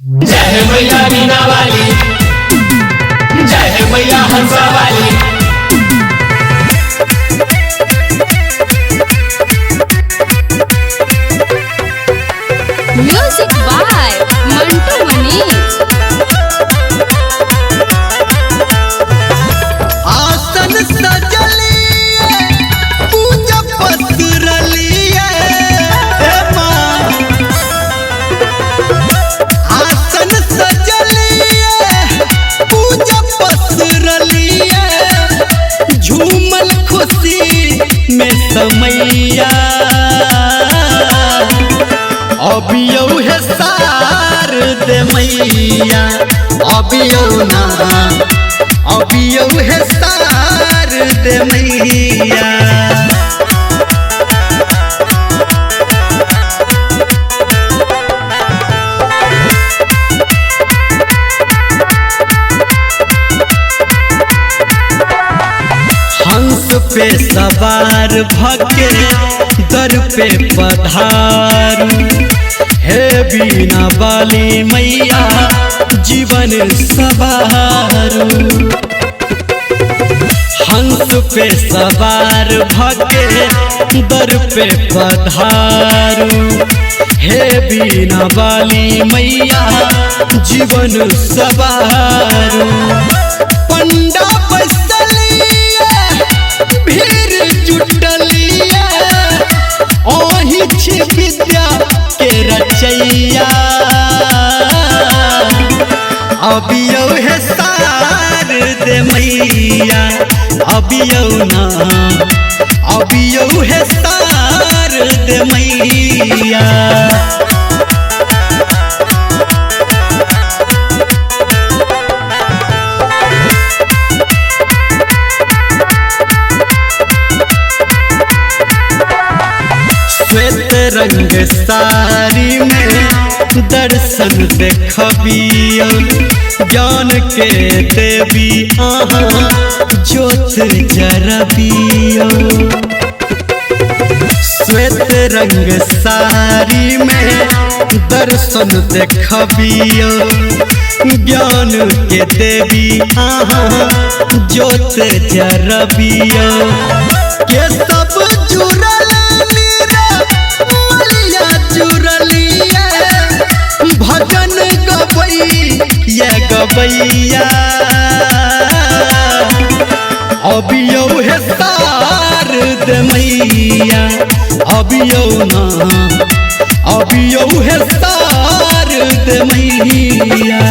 जय है मैया मीना वाली, जय है मैया हंसा वाली। Music by Mantu Manish. आसन सजलिए पूजा पसरलिए माँ। आसन सजलिए पूजा पसरलिए झूमल खुशी में समैया। अबियो है सार दे मैया, अबियो ना अबियो है सार दे मैया। हंस पे सवार भके दर पे पधारू, हे बीना वाली मैया जीवन सवारू। हंस पे सवार भके दर पे पधारू, हे बीना वाली मैया जीवन सवारू। पंडा बसलिए भीड़ जुटलिए ओही छी विद्या के रचैया। अबियो है सार दे मैया, अबियो ना अबियो है सार दे मैया। श्वेत रंग साड़ी में दर्शन देखबियो, ज्ञान के देवी आहाँ ज्योत जरबियो। श्वेत रंग साड़ी में दर्शन देखबियो, ज्ञान के देवी आहाँ ज्योत जरबियो। के सब जुड़ल मलिया जुड़लिए भजन गबैया गबैया। अबियो है सार दे मैया, अबियो ना अबियो है सार दे मैया।